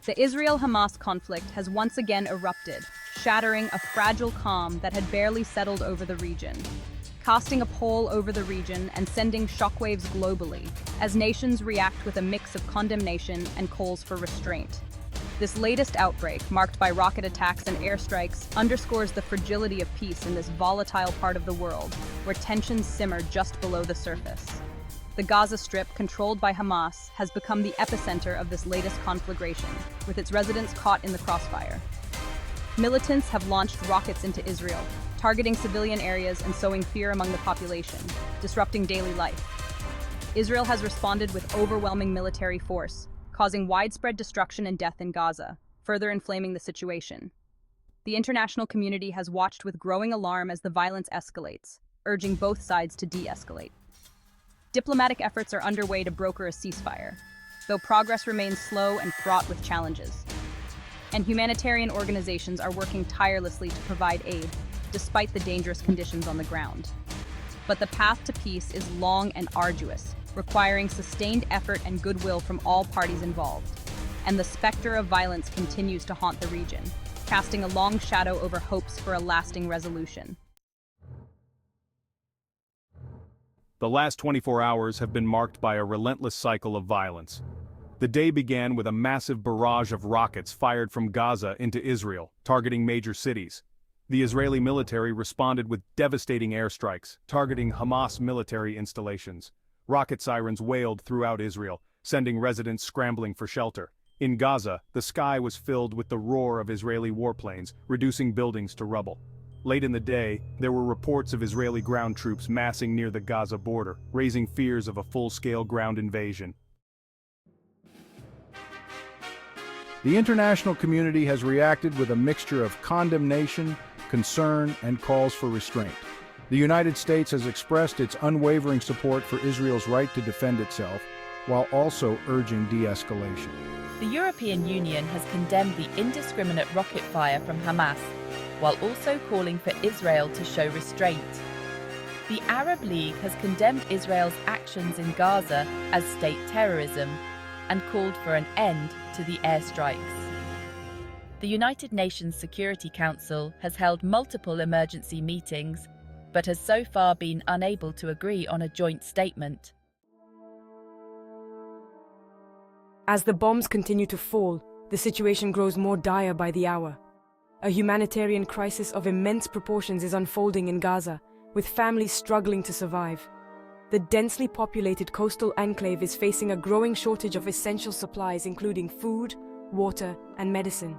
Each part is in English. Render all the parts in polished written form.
The Israel-Hamas conflict has once again erupted, shattering a fragile calm that had barely settled over the region, casting a pall over the region and sending shockwaves globally as nations react with a mix of condemnation and calls for restraint. This latest outbreak, marked by rocket attacks and airstrikes, underscores the fragility of peace in this volatile part of the world, where tensions simmer just below the surface. The Gaza Strip, controlled by Hamas, has become the epicenter of this latest conflagration, with its residents caught in the crossfire. Militants have launched rockets into Israel, targeting civilian areas and sowing fear among the population, disrupting daily life. Israel has responded with overwhelming military force, causing widespread destruction and death in Gaza, further inflaming the situation. The international community has watched with growing alarm as the violence escalates, urging both sides to de-escalate. Diplomatic efforts are underway to broker a ceasefire, though progress remains slow and fraught with challenges. And humanitarian organizations are working tirelessly to provide aid, despite the dangerous conditions on the ground. But the path to peace is long and arduous, requiring sustained effort and goodwill from all parties involved. And the specter of violence continues to haunt the region, casting a long shadow over hopes for a lasting resolution. The last 24 hours have been marked by a relentless cycle of violence. The day began with a massive barrage of rockets fired from Gaza into Israel, targeting major cities. The Israeli military responded with devastating airstrikes, targeting Hamas military installations. Rocket sirens wailed throughout Israel, sending residents scrambling for shelter. In Gaza, the sky was filled with the roar of Israeli warplanes, reducing buildings to rubble. Late in the day, there were reports of Israeli ground troops massing near the Gaza border, raising fears of a full-scale ground invasion. The international community has reacted with a mixture of condemnation, concern, and calls for restraint. The United States has expressed its unwavering support for Israel's right to defend itself, while also urging de-escalation. The European Union has condemned the indiscriminate rocket fire from Hamas, while also calling for Israel to show restraint. The Arab League has condemned Israel's actions in Gaza as state terrorism and called for an end to the airstrikes. The United Nations Security Council has held multiple emergency meetings, but has so far been unable to agree on a joint statement. As the bombs continue to fall, the situation grows more dire by the hour. A humanitarian crisis of immense proportions is unfolding in Gaza, with families struggling to survive. The densely populated coastal enclave is facing a growing shortage of essential supplies, including food, water, and medicine.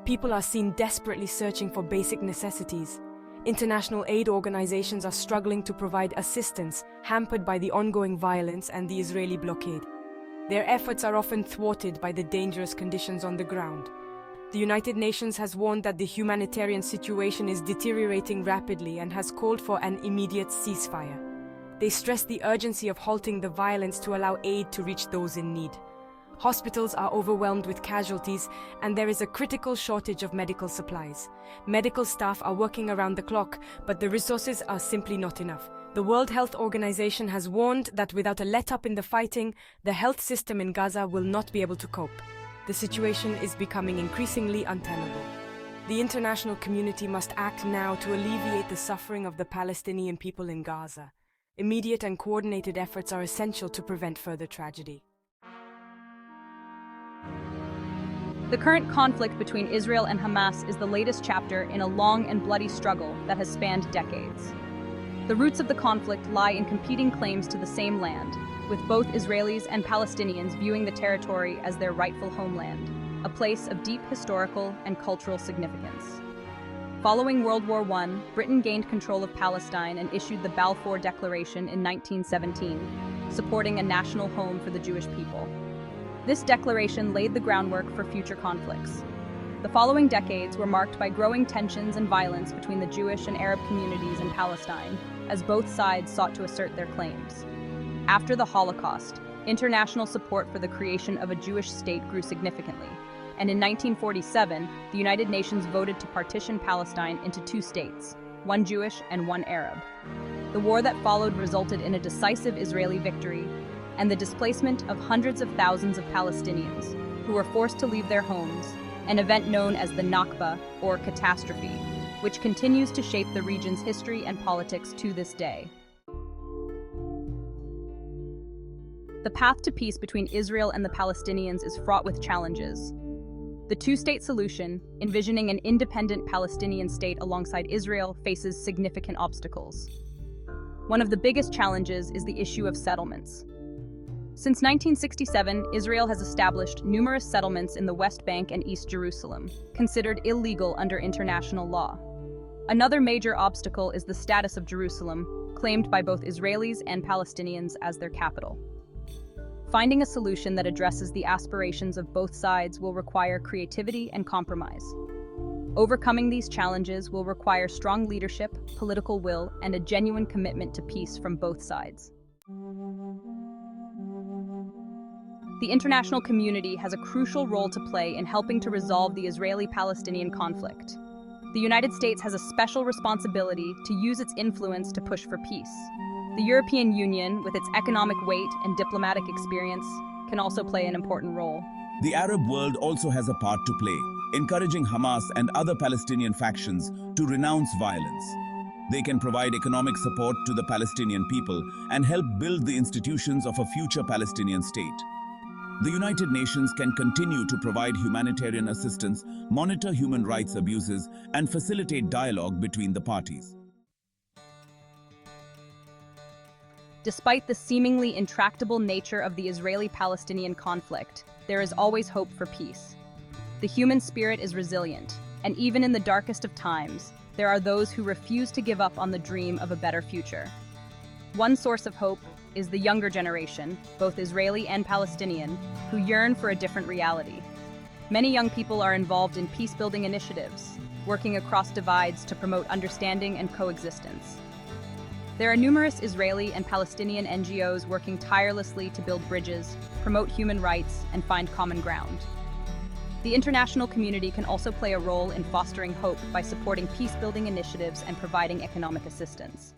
People are seen desperately searching for basic necessities. International aid organizations are struggling to provide assistance, hampered by the ongoing violence and the Israeli blockade. Their efforts are often thwarted by the dangerous conditions on the ground. The United Nations has warned that the humanitarian situation is deteriorating rapidly and has called for an immediate ceasefire. They stress the urgency of halting the violence to allow aid to reach those in need. Hospitals are overwhelmed with casualties, and there is a critical shortage of medical supplies. Medical staff are working around the clock, but the resources are simply not enough. The World Health Organization has warned that without a let-up in the fighting, the health system in Gaza will not be able to cope. The situation is becoming increasingly untenable. The international community must act now to alleviate the suffering of the Palestinian people in Gaza. Immediate and coordinated efforts are essential to prevent further tragedy. The current conflict between Israel and Hamas is the latest chapter in a long and bloody struggle that has spanned decades. The roots of the conflict lie in competing claims to the same land, with both Israelis and Palestinians viewing the territory as their rightful homeland, a place of deep historical and cultural significance. Following World War I, Britain gained control of Palestine and issued the Balfour Declaration in 1917, supporting a national home for the Jewish people. This declaration laid the groundwork for future conflicts. The following decades were marked by growing tensions and violence between the Jewish and Arab communities in Palestine, as both sides sought to assert their claims. After the Holocaust, international support for the creation of a Jewish state grew significantly, and in 1947, the United Nations voted to partition Palestine into two states, one Jewish and one Arab. The war that followed resulted in a decisive Israeli victory and the displacement of hundreds of thousands of Palestinians, who were forced to leave their homes, an event known as the Nakba, or catastrophe, which continues to shape the region's history and politics to this day. The path to peace between Israel and the Palestinians is fraught with challenges. The two-state solution, envisioning an independent Palestinian state alongside Israel, faces significant obstacles. One of the biggest challenges is the issue of settlements. Since 1967, Israel has established numerous settlements in the West Bank and East Jerusalem, considered illegal under international law. Another major obstacle is the status of Jerusalem, claimed by both Israelis and Palestinians as their capital. Finding a solution that addresses the aspirations of both sides will require creativity and compromise. Overcoming these challenges will require strong leadership, political will, and a genuine commitment to peace from both sides. The international community has a crucial role to play in helping to resolve the Israeli-Palestinian conflict. The United States has a special responsibility to use its influence to push for peace. The European Union, with its economic weight and diplomatic experience, can also play an important role. The Arab world also has a part to play, encouraging Hamas and other Palestinian factions to renounce violence. They can provide economic support to the Palestinian people and help build the institutions of a future Palestinian state. The United Nations can continue to provide humanitarian assistance, monitor human rights abuses, and facilitate dialogue between the parties. Despite the seemingly intractable nature of the Israeli-Palestinian conflict, there is always hope for peace. The human spirit is resilient, and even in the darkest of times, there are those who refuse to give up on the dream of a better future. One source of hope is the younger generation, both Israeli and Palestinian, who yearn for a different reality. Many young people are involved in peace-building initiatives, working across divides to promote understanding and coexistence. There are numerous Israeli and Palestinian NGOs working tirelessly to build bridges, promote human rights, and find common ground. The international community can also play a role in fostering hope by supporting peace-building initiatives and providing economic assistance.